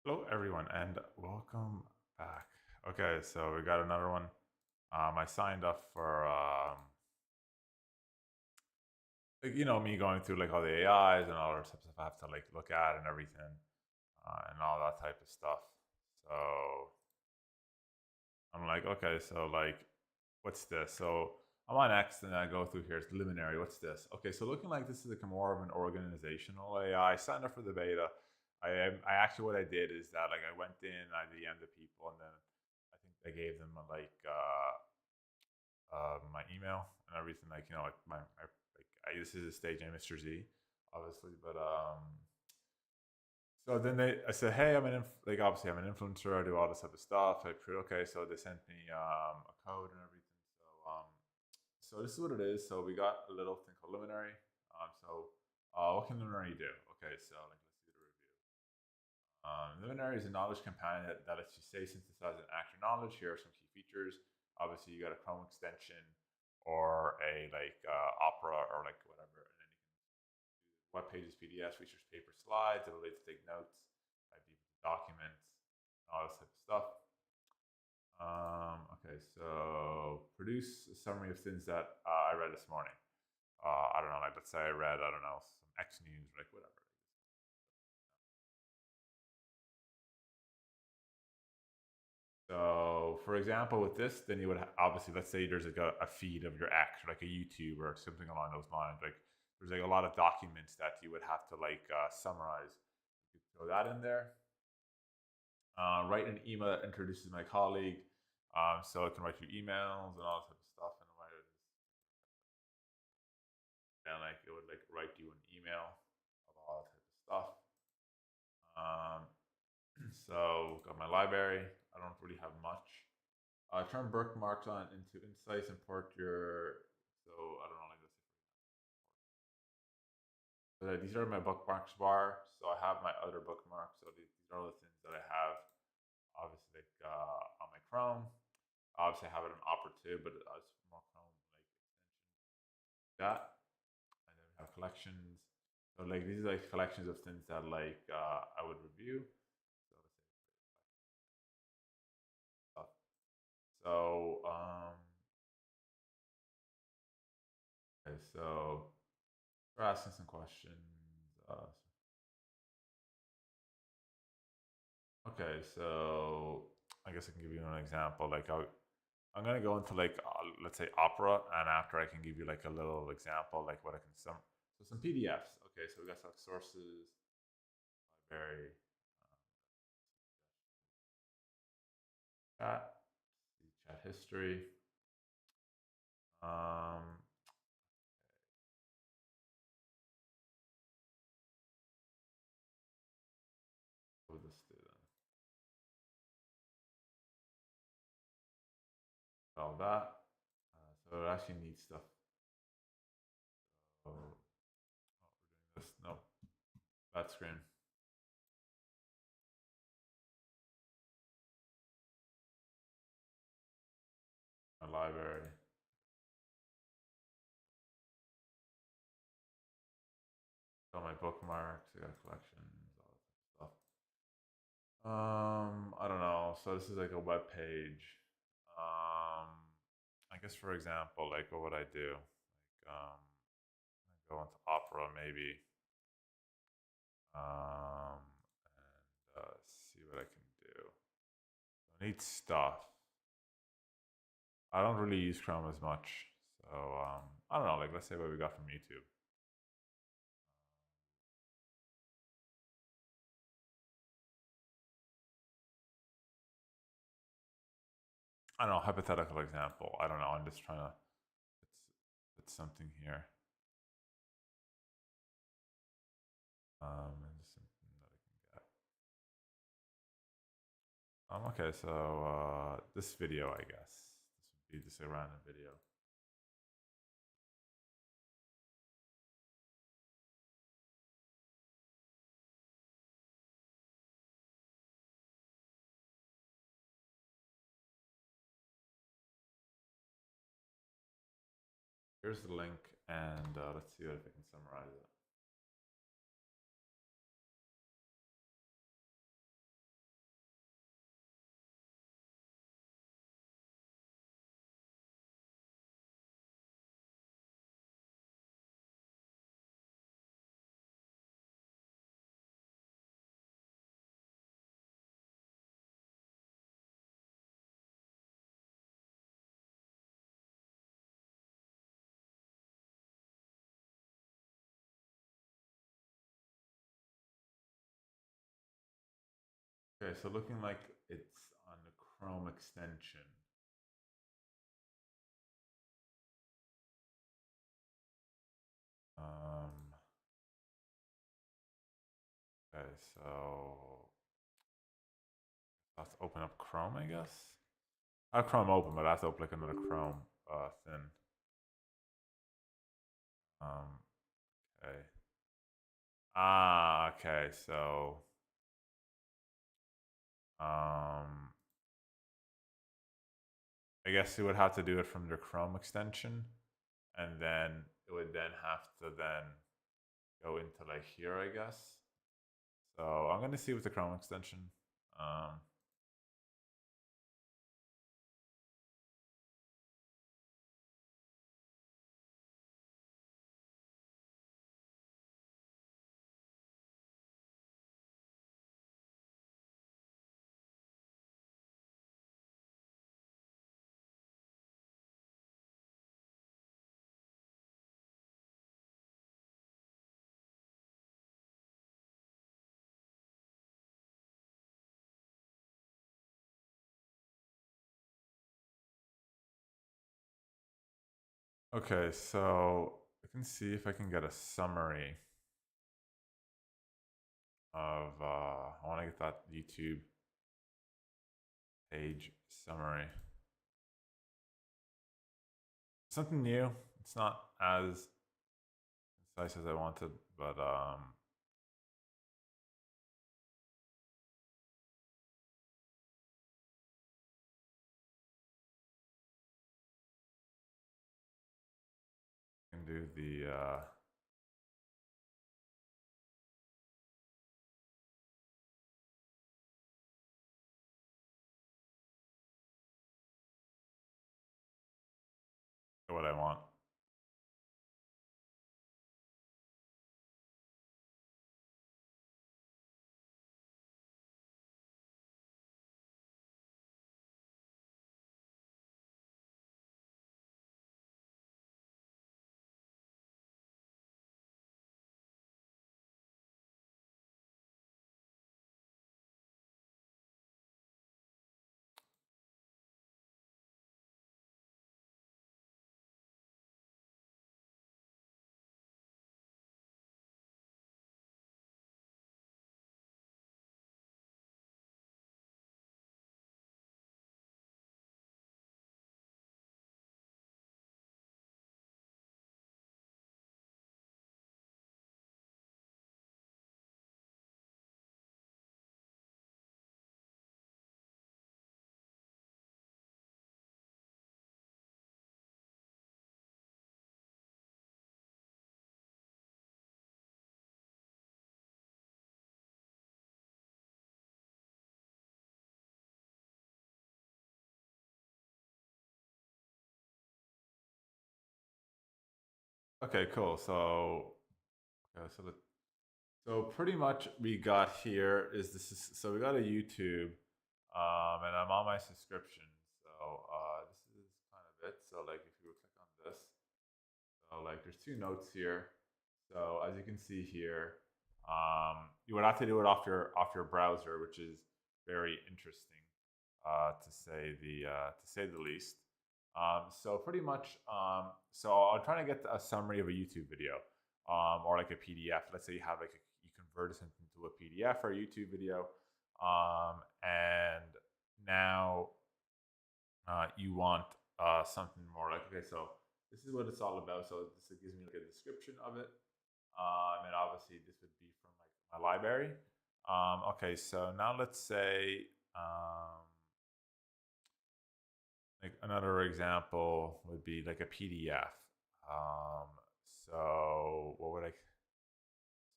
Hello, everyone, and welcome back. Okay, so we got another one. I signed up for, me going through like all the AIs and all the stuff I have to like look at and everything, and all that type of stuff. So I'm like, okay, so like, what's this? So I'm on X, and I go through here. It's Liminary. What's this? Okay, so looking like this is like more of an organizational AI. I signed up for the beta. I actually what I did is that like I went in, I DM'd the people, and then I think I gave them my email and everything. Like like this is a stage name, Mr. Z, obviously, but so then I said, hey, like obviously I'm an influencer. I do all this type of stuff. Okay, so they sent me a code and everything. So this is what it is. So we got a little thing called Luminary. What can Luminary do? Okay, so like let's do the review. Luminary is a knowledge companion that lets you say, synthesize, and act your knowledge. Here are some key features. Obviously, you got a Chrome extension or a Opera or like whatever, and then you can do web pages, PDFs, research paper, slides, ability to take notes, type deep documents, all this type of stuff. Okay, so produce a summary of things that I read this morning. I don't know, like let's say I read, I don't know, some X news, like whatever. So, for example, with this, then you would obviously, let's say there's like a feed of your X or like a YouTube or something along those lines. Like there's like a lot of documents that you would have to summarize. You could throw that in there. Write an email that introduces my colleague, so I can write you emails and all that type of stuff. And then like it would like write you an email of all that type of stuff. Um, so got my library. I don't really have much. Turn bookmarks on into insights. Import your. So I don't know, like this. So these are my bookmarks bar. So I have my other bookmarks. So these are all the things that I have. Obviously, like on my Chrome. Obviously, I have it on Opera too, but it's more Chrome like extension. That, and then we have collections. So like these are like collections of things that I would review. So let's say stuff. So okay, so we're asking some questions. Okay, so I guess I can give you an example. I'm gonna go into like let's say Opera, and after I can give you like a little example, like what I can some PDFs. Okay, so we got some sources, library, chat, see chat history. Um, what would this do then? All that. So it actually needs stuff. So, oh, we're doing this. No, bad screen. My library. All my bookmarks. I got collections. All that stuff. I don't know. So this is like a web page. Um, I guess for example, like what would I do? I go into Opera maybe, and see what I can do. I need stuff. I don't really use Chrome as much, so I don't know. Like let's say what we got from YouTube. I don't know, hypothetical example. I don't know. I'm just trying to. It's something here. And something that I can get. Okay, so this video, I guess this would be just a random video. Here's the link, and let's see if I can summarize it. Okay, so looking like it's on the Chrome extension. Okay, so let's open up Chrome, I guess. I have Chrome open, but I have to open like another Chrome thing. Um, okay. Ah, okay. So, I guess you would have to do it from the Chrome extension, and then it would then have to then go into like here, I guess. So I'm gonna see with the Chrome extension. Um, okay, so I can see if I can get a summary of. I want to get that YouTube page summary. Something new. It's not as concise as I wanted, but I can do the what I want. Okay, cool. So, okay, so pretty much we got here is this is so we got a YouTube, and I'm on my subscription. So this is kind of it. So like if you click on this, so like there's two notes here. So as you can see here, you would have to do it off your browser, which is very interesting, to say the least. So pretty much, so I'm trying to get a summary of a YouTube video, or like a PDF. Let's say you have like you convert it into a PDF or a YouTube video, and now you want something more like, okay, so this is what it's all about. So this gives me like a description of it, and obviously this would be from like my library. Okay, so now let's say like another example would be like a PDF. Um, so what would I?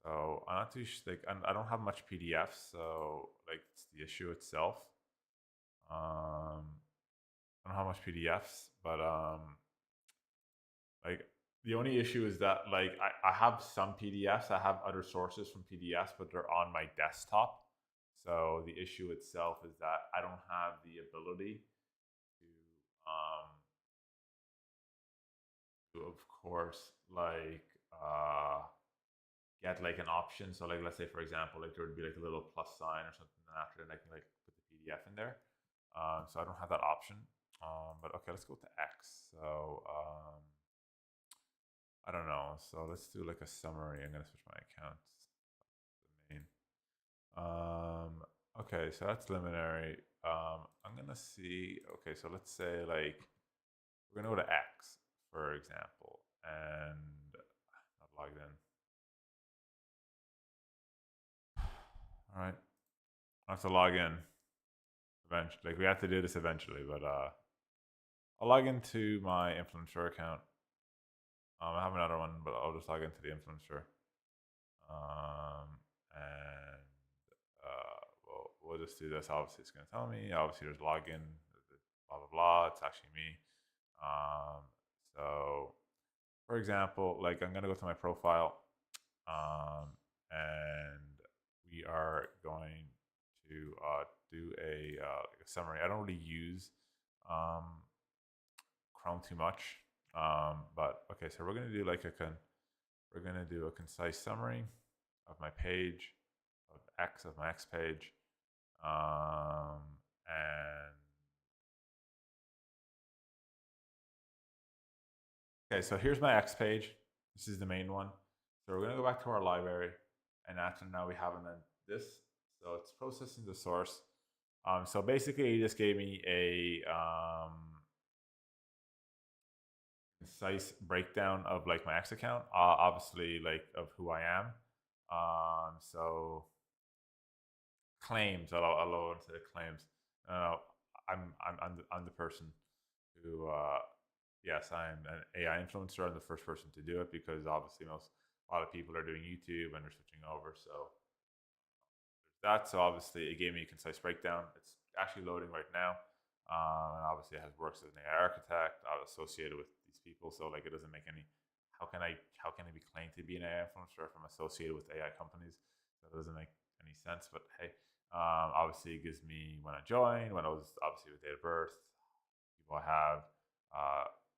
So I'm not too like I don't have much PDFs, so like it's the issue itself. I don't have much PDFs, but like the only issue is that like I have some PDFs. I have other sources from PDFs, but they're on my desktop. So the issue itself is that I don't have the ability um to of course like get like an option. So like let's say for example, like there would be like a little plus sign or something, and after that I can like put the PDF in there. So I don't have that option. But okay, let's go to X. So I don't know. So let's do like a summary. I'm gonna switch my accounts. The main. Okay, so that's Liminary. I'm gonna see. Okay, so let's say like we're gonna go to X, for example, and not logged in. All right, I have to log in eventually. Like we have to do this eventually, but I'll log into my influencer account. I have another one, but I'll just log into the influencer. And we'll just do this. Obviously, it's going to tell me. Obviously, there's login, blah blah blah. It's actually me. So, for example, like I'm going to go to my profile, and we are going to do a summary. I don't really use Chrome too much, but okay. So we're going to do like we're going to do a concise summary of my page, of my X page, and okay. So here's my X page. This is the main one. So we're going to go back to our library, and after now we have and then this. So it's processing the source. So basically, it just gave me a concise breakdown of like my X account, obviously like of who I am. So claims, I'll go into the claims. I'm the person who, yes, I'm an AI influencer. I'm the first person to do it because obviously a lot of people are doing YouTube and they're switching over. So there's that. So obviously it gave me a concise breakdown. It's actually loading right now. And obviously it has works as an AI architect associated with these people. So like it doesn't make any, how can I be claimed to be an AI influencer if I'm associated with AI companies? That doesn't make any sense, but hey, obviously it gives me when I joined, when I was obviously with date of birth, people I have,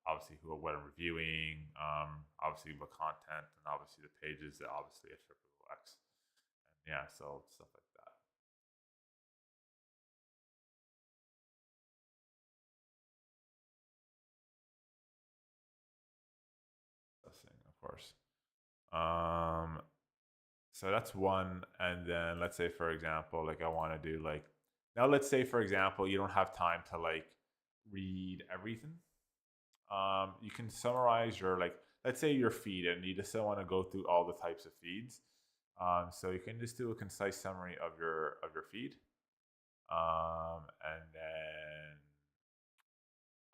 obviously what I'm reviewing, obviously what content, and obviously the pages that obviously at triple X. And yeah, so stuff like that. Testing, of course. Um, so that's one. And then let's say, for example, like I want to do like, now let's say, for example, you don't have time to like read everything. You can summarize your like, let's say your feed, and you just don't want to go through all the types of feeds. So you can just do a concise summary of your feed, and then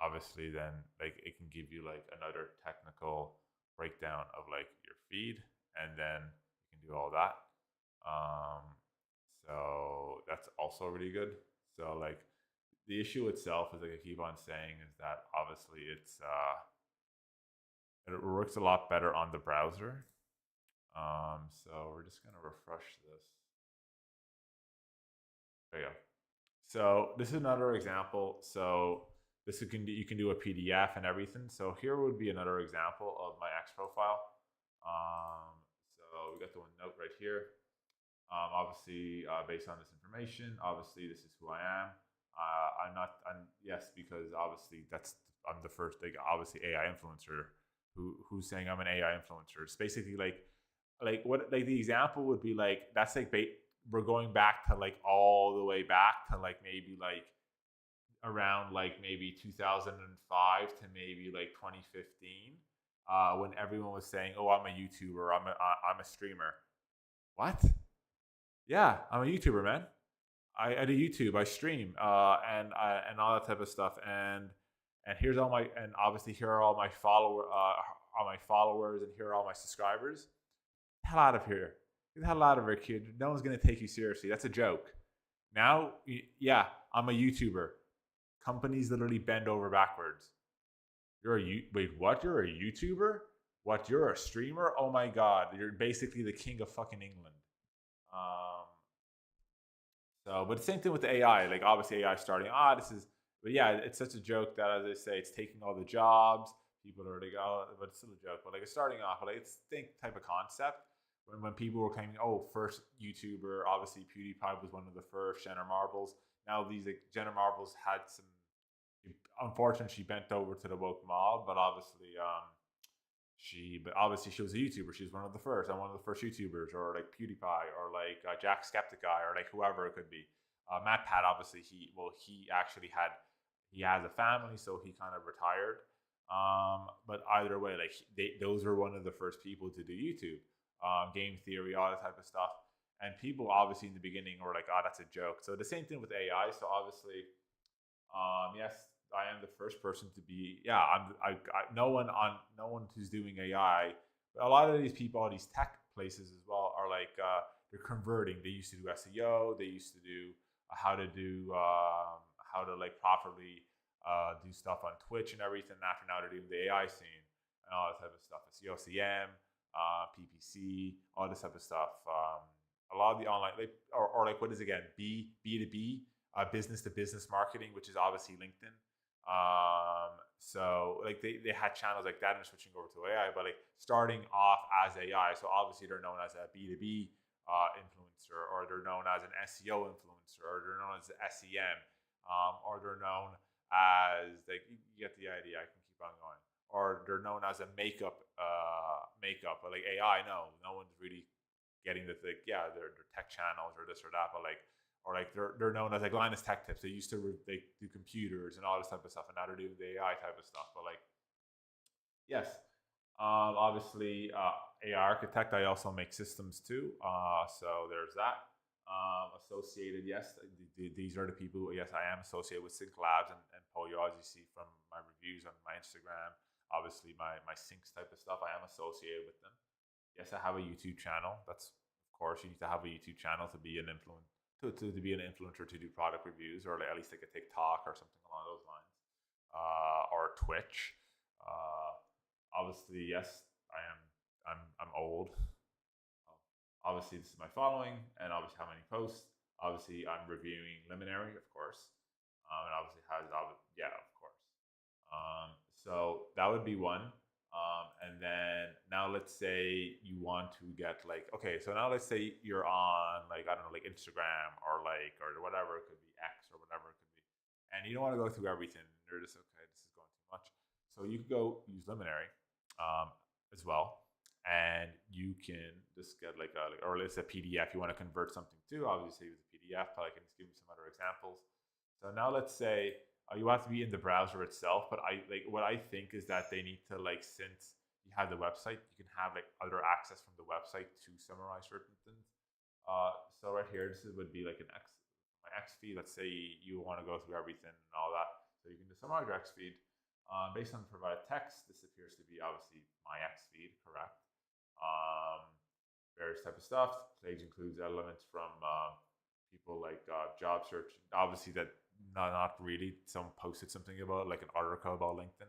obviously then like it can give you like another technical breakdown of like your feed, and then you can do all that. Um, so that's also really good. So like the issue itself is like I keep on saying is that obviously it works a lot better on the browser. So we're just gonna refresh this. There you go. So this is another example. So this you can do a PDF and everything. So here would be another example of my X profile. So we got the one note right here. Obviously, based on this information, obviously this is who I am. Yes, because obviously I'm the first like obviously AI influencer who's saying I'm an AI influencer. It's basically like what like the example would be like that's like we're going back to like all the way back to like maybe like around like maybe 2005 to maybe like 2015, when everyone was saying, "Oh, I'm a YouTuber, I'm a streamer." What? Yeah, I'm a YouTuber, man. I do YouTube, I stream, and all that type of stuff, and here's and obviously here are all my followers, and here are all my subscribers. Hell out of here! Get the hell out of here, kid. No one's gonna take you seriously. That's a joke. Now, yeah, I'm a YouTuber. Companies literally bend over backwards. Wait, what? You're a YouTuber? What? You're a streamer? Oh my god, you're basically the king of fucking England. Um, but the same thing with the AI. Like obviously AI starting. But yeah, it's such a joke that as I say, it's taking all the jobs. People are like, oh, but it's still a joke. But like it's starting off, but like it's the same type of concept. when people were claiming, oh, first YouTuber, obviously PewDiePie was one of the first. Jenna Marbles. Now these like Jenna Marbles had some. Unfortunately, she bent over to the woke mob, but obviously she was a YouTuber. She was one of the first, and one of the first YouTubers, or like PewDiePie, or like Jack Skeptic guy, or like whoever it could be. Matt Pat, obviously he actually he has a family, so he kind of retired. But either way, like those were one of the first people to do YouTube, game theory, all that type of stuff. And people obviously in the beginning were like, "Oh, that's a joke." So the same thing with AI. So obviously, yes, I am the first person to be. Yeah, no one who's doing AI. But a lot of these people, all these tech places as well, are like they're converting. They used to do SEO. They used to do how to like properly do stuff on Twitch and everything. After now, they're doing the AI scene and all that type of stuff. SEO, CM, PPC, all this type of stuff. A lot of the online, like, or like what is it again? B2B, business to business marketing, which is obviously LinkedIn. So like they had channels like that and switching over to AI, but like starting off as AI. So obviously they're known as a B2B influencer, or they're known as an SEO influencer, or they're known as SEM, or they're known as like you get the idea. I can keep on going. Or they're known as a makeup, but like AI, no one's really getting the thing. Yeah, they're tech channels or this or that, but like, or like they're known as like Linus Tech Tips. They used to they do computers and all this type of stuff, and now they're doing the AI type of stuff. But like, yes, obviously AI architect. I also make systems too. So there's that. Associated, yes, these are the people. Yes, I am associated with Sync Labs and Polio, as you see from my reviews on my Instagram. Obviously, my syncs type of stuff. I am associated with them. Yes, I have a YouTube channel. That's of course you need to have a YouTube channel to be an influencer. To be an influencer to do product reviews, or like at least like a TikTok or something along those lines, or Twitch. Obviously, yes, I am. I'm old. Obviously, this is my following, and obviously how many posts. Obviously, I'm reviewing Liminary, of course, and obviously yeah, of course. So that would be one. And then now let's say you want to get like, okay, so now let's say you're on like, I don't know, like Instagram or like, or whatever, it could be X or whatever it could be. And you don't want to go through everything. You're just, okay, this is going too much. So you could go use Luminary as well. And you can just get like or let's say PDF. You want to convert something to, obviously with a PDF, but I can just give you some other examples. So now let's say you have to be in the browser itself, but I like what I think is that they need to like, since you have the website, you can have like other access from the website to summarize certain things. So right here, would be like my X feed. Let's say you want to go through everything and all that, so you can just summarize your X feed based on provided text. This appears to be obviously my X feed, correct? Various type of stuff. Page includes elements from people like job search. Obviously, that not really. Someone posted something about like an article about LinkedIn.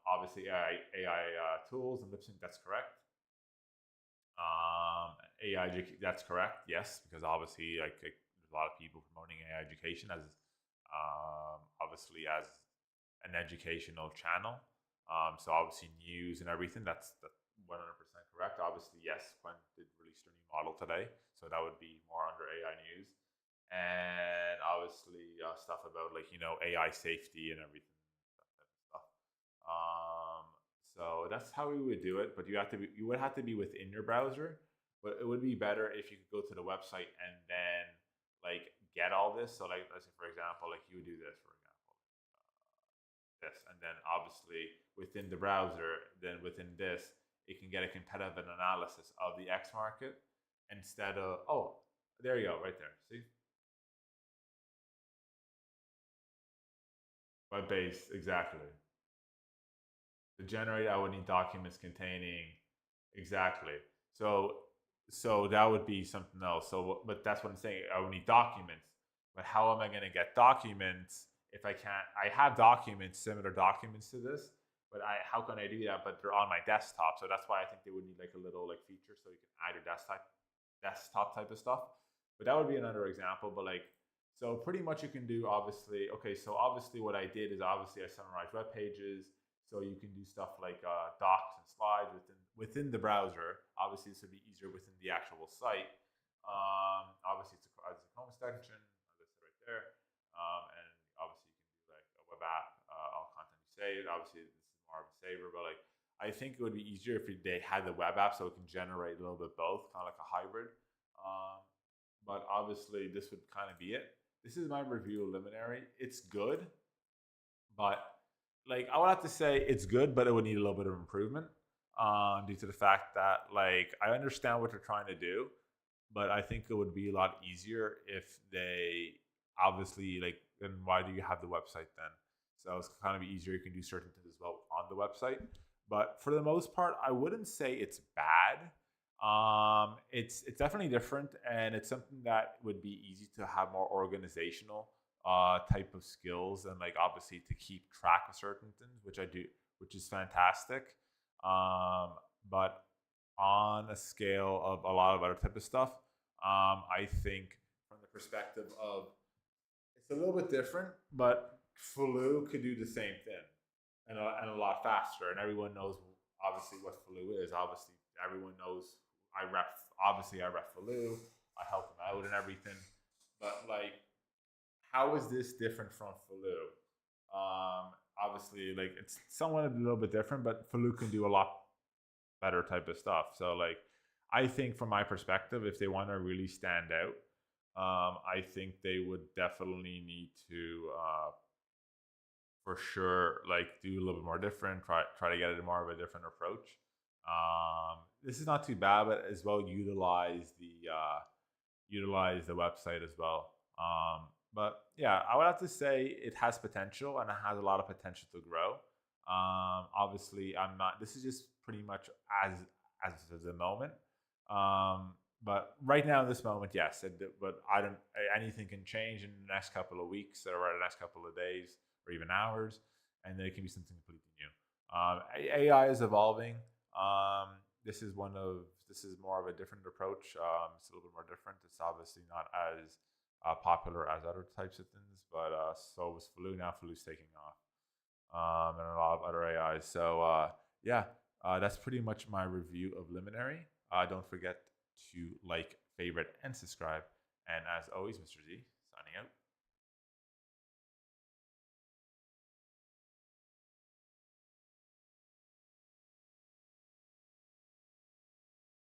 Obviously, AI tools and lip sync. That's correct. AI, that's correct. Yes, because obviously, like there's a lot of people promoting AI education as obviously as an educational channel. So obviously news and everything. That's 100% correct. Obviously, yes, Quinn did release their new model today, so that would be more under AI news. And obviously stuff about like AI safety and everything, that type of stuff. So that's how we would do it. But you would have to be within your browser. But it would be better if you could go to the website and then like get all this. So like let's say for example, like you do this for example, this, and then obviously within the browser, then within this, it can get a competitive analysis of the X market instead of, oh, there you go, right there. See, web based, exactly. To generate, I would need documents containing, exactly. So that would be something else. So, but that's what I'm saying. I would need documents. But how am I going to get documents if I can't? I have documents, similar documents to this, but how can I do that? But they're on my desktop, so that's why I think they would need like a little like feature so you can add your desktop type of stuff. But that would be another example. But like, so pretty much you can do obviously. Okay, so obviously what I did is obviously I summarized web pages, so you can do stuff like docs and slides within the browser. Obviously, this would be easier within the actual site. Obviously, it's a Chrome extension, as I said right there, and obviously you can do like a web app, all content you save. Obviously, this is more of a saver, but like I think it would be easier if they had the web app so it can generate a little bit both, kind of like a hybrid. Um, but obviously, this would kind of be it. This is my review of Liminary. It's good, but like I would have to say it's good, but it would need a little bit of improvement. Due to the fact that like I understand what they're trying to do, but I think it would be a lot easier if they obviously like. Then why do you have the website then? So it's kind of easier. You can do certain things as well on the website, but for the most part, I wouldn't say it's bad. It's definitely different, and it's something that would be easy to have more organizational type of skills, and like obviously to keep track of certain things, which I do, which is fantastic. Um, but on a scale of a lot of other type of stuff, I think from the perspective of it's a little bit different, but Flu could do the same thing and a lot faster. And everyone knows obviously what Flu is. Obviously, everyone knows I rep. Obviously, I rep Flu. I help them out and everything. But like, how is this different from Flu? Obviously, like it's somewhat a little bit different, but Flu can do a lot better type of stuff. So like, I think from my perspective, if they want to really stand out, I think they would definitely need to, for sure, like do a little bit more different. Try to get it more of a different approach. This is not too bad, but as well utilize the website as well. But yeah, I would have to say it has potential and it has a lot of potential to grow. Obviously, I'm not. This is just pretty much as of the moment. But right now, in this moment, yes. But I don't. Anything can change in the next couple of weeks or the next couple of days or even hours, and then it can be something completely new. AI is evolving. This is more of a different approach. It's a little bit more different. It's obviously not as popular as other types of things, but so was Flu. Now Flu's taking off, and a lot of other AIs. So yeah, that's pretty much my review of Liminary. Don't forget to like, favorite, and subscribe. And as always, Mr. Z signing out.